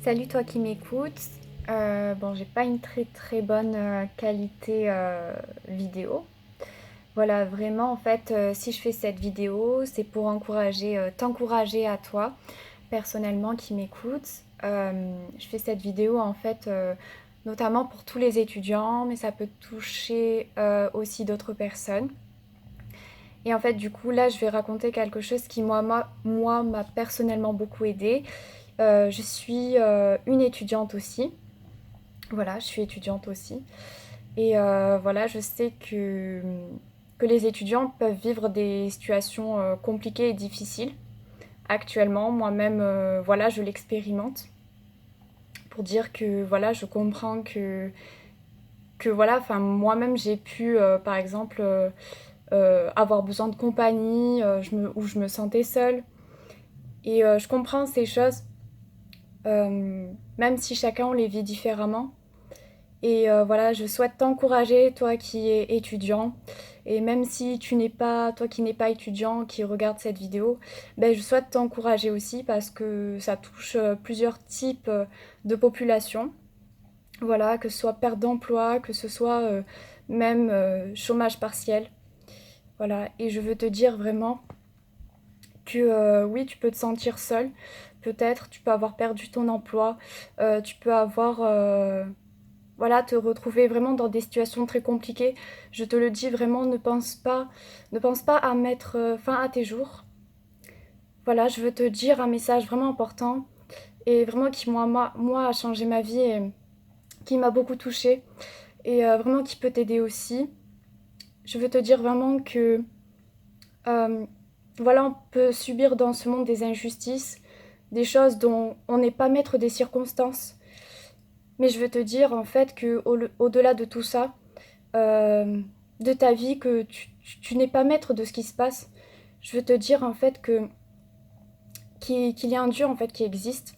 Salut toi qui m'écoutes. Bon, j'ai pas une très bonne qualité vidéo. Voilà, vraiment en fait, si je fais cette vidéo, c'est pour t'encourager à toi, personnellement qui m'écoutes. Je fais cette vidéo en fait notamment pour tous les étudiants, mais ça peut toucher aussi d'autres personnes. Et en fait, du coup, là, je vais raconter quelque chose qui moi m'a personnellement beaucoup aidé. Je suis une étudiante aussi. Voilà, je suis étudiante aussi. Et voilà, je sais que les étudiants peuvent vivre des situations compliquées et difficiles. Actuellement, moi-même, voilà, je l'expérimente. Pour dire que voilà, je comprends que voilà, enfin, moi-même, j'ai pu, par exemple, avoir besoin de compagnie, où je me sentais seule. Et je comprends ces choses, même si chacun on les vit différemment. Et voilà, je souhaite t'encourager, toi qui es étudiant. Et même si tu n'es pas, toi qui n'es pas étudiant, qui regarde cette vidéo, ben, je souhaite t'encourager aussi parce que ça touche plusieurs types de population. Voilà, que ce soit perte d'emploi, que ce soit même chômage partiel. Voilà, et je veux te dire vraiment que oui, tu peux te sentir seul. Peut-être, tu peux avoir perdu ton emploi, tu peux avoir voilà, te retrouver vraiment dans des situations très compliquées. Je te le dis vraiment, ne pense pas à mettre fin à tes jours. Voilà, je veux te dire un message vraiment important et vraiment qui moi a changé ma vie et qui m'a beaucoup touchée et vraiment qui peut t'aider aussi. Je veux te dire vraiment que euh, voilà, on peut subir dans ce monde des injustices, des choses dont on n'est pas maître des circonstances. Mais je veux te dire en fait que au-delà de tout ça, euh, de ta vie, que tu n'es pas maître de ce qui se passe. Je veux te dire en fait qu'il y a un Dieu en fait qui existe.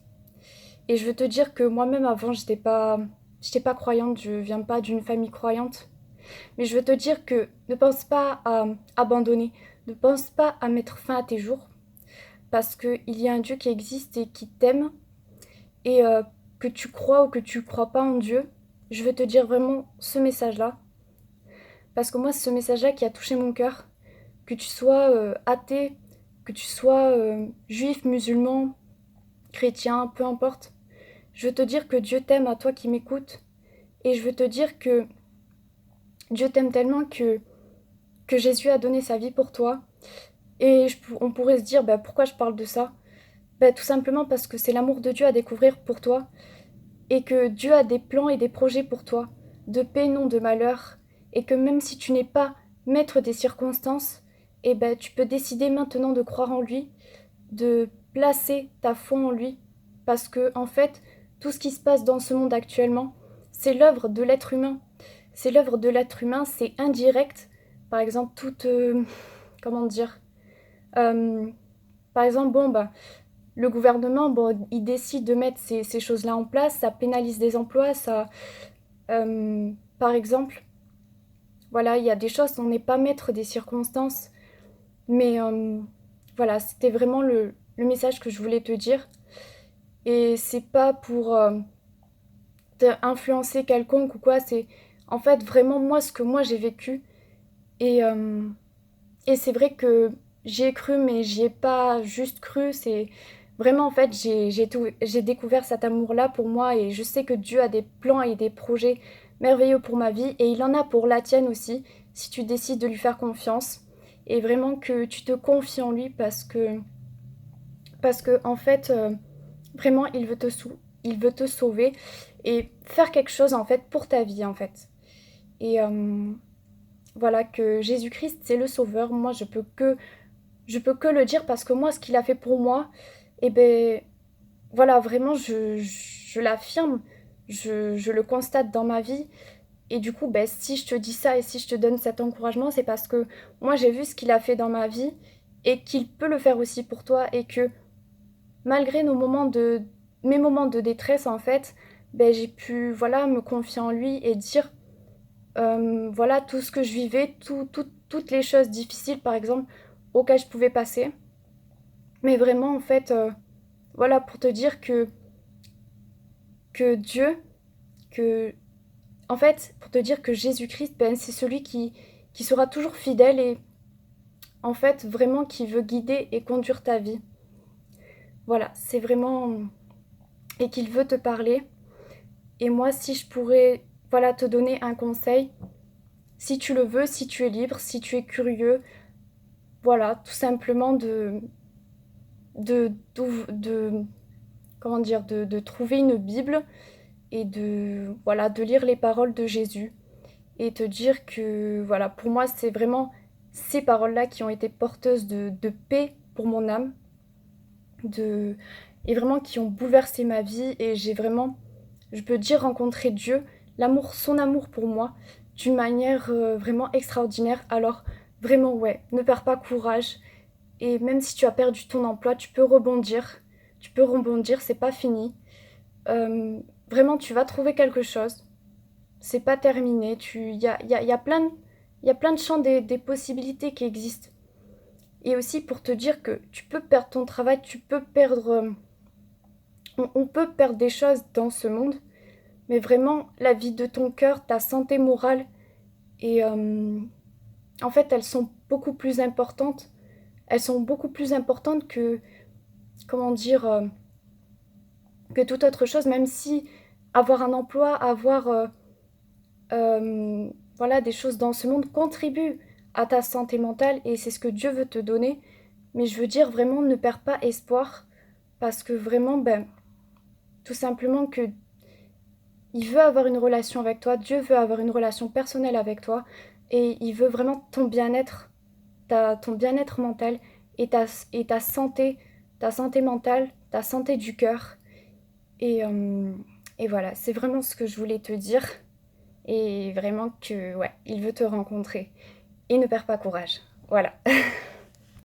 Et je veux te dire que moi-même avant j'étais pas croyante, je viens pas d'une famille croyante. Mais je veux te dire que ne pense pas à abandonner, ne pense pas à mettre fin à tes jours, parce qu'il y a un Dieu qui existe et qui t'aime, et que tu crois ou que tu crois pas en Dieu, je veux te dire vraiment ce message-là, parce que moi c'est ce message-là qui a touché mon cœur. Que tu sois athée, que tu sois juif, musulman, chrétien, peu importe. Je veux te dire que Dieu t'aime à toi qui m'écoutes. Et je veux te dire que Dieu t'aime tellement que Jésus a donné sa vie pour toi. Et on pourrait se dire, bah, pourquoi je parle de ça? Bah, tout simplement parce que c'est l'amour de Dieu à découvrir pour toi. Et que Dieu a des plans et des projets pour toi, de paix, non de malheur. Et que même si tu n'es pas maître des circonstances, eh ben, tu peux décider maintenant de croire en lui, de placer ta foi en lui, parce que en fait, tout ce qui se passe dans ce monde actuellement, c'est l'œuvre de l'être humain. C'est l'œuvre de l'être humain, c'est indirect. Par exemple, comment dire, euh, par exemple, bon bah, le gouvernement, bon, il décide de mettre ces choses-là en place, ça pénalise des emplois, par exemple, voilà, il y a des choses, on n'est pas maître des circonstances, mais voilà, c'était vraiment le message que je voulais te dire. Et c'est pas pour influencer quelconque ou quoi, c'est en fait vraiment moi ce que moi j'ai vécu. Et, euh, et c'est vrai que j'y ai cru, mais j'y ai pas juste cru. C'est vraiment en fait j'ai découvert cet amour-là pour moi et je sais que Dieu a des plans et des projets merveilleux pour ma vie et il en a pour la tienne aussi si tu décides de lui faire confiance et vraiment que tu te confies en lui parce que en fait vraiment il veut te sauver et faire quelque chose en fait pour ta vie en fait. Et voilà que Jésus-Christ c'est le sauveur. Moi je peux que le dire parce que moi ce qu'il a fait pour moi, et ben voilà vraiment je l'affirme, je le constate dans ma vie. Et du coup, ben, si je te dis ça et si je te donne cet encouragement, c'est parce que moi j'ai vu ce qu'il a fait dans ma vie et qu'il peut le faire aussi pour toi et que malgré mes moments de détresse en fait, ben, j'ai pu voilà me confier en lui et dire voilà tout ce que je vivais, toutes les choses difficiles par exemple auxquelles je pouvais passer. Mais vraiment en fait, voilà pour te dire que que Dieu, que en fait, pour te dire que Jésus-Christ, ben, c'est celui qui sera toujours fidèle et en fait vraiment qui veut guider et conduire ta vie. Voilà, c'est vraiment et qu'il veut te parler. Et moi, si je pourrais, voilà, te donner un conseil, si tu le veux, si tu es libre, si tu es curieux, voilà, tout simplement de comment dire, de trouver une Bible et voilà, de lire les paroles de Jésus et te dire que, voilà, pour moi, c'est vraiment ces paroles-là qui ont été porteuses de paix pour mon âme, de, et vraiment qui ont bouleversé ma vie et j'ai vraiment, je peux dire, rencontré Dieu, son amour pour moi, d'une manière vraiment extraordinaire. Alors, vraiment, ouais, ne perds pas courage. Et même si tu as perdu ton emploi, tu peux rebondir. Tu peux rebondir, c'est pas fini. Vraiment, tu vas trouver quelque chose. C'est pas terminé. Il y a plein, il y a plein de champs des possibilités qui existent. Et aussi pour te dire que tu peux perdre ton travail, tu peux perdre. On peut perdre des choses dans ce monde, mais vraiment, la vie de ton cœur, ta santé morale, et en fait, elles sont beaucoup plus importantes. Elles sont beaucoup plus importantes que, comment dire, que toute autre chose, même si avoir un emploi, avoir euh, voilà, des choses dans ce monde contribue à ta santé mentale et c'est ce que Dieu veut te donner. Mais je veux dire vraiment ne perds pas espoir parce que vraiment, ben, tout simplement que il veut avoir une relation avec toi, Dieu veut avoir une relation personnelle avec toi et il veut vraiment ton bien-être, ton bien-être mental et ta santé mentale, ta santé du cœur. Et, euh, et voilà, c'est vraiment ce que je voulais te dire. Et vraiment que, ouais, il veut te rencontrer. Et ne perds pas courage. Voilà.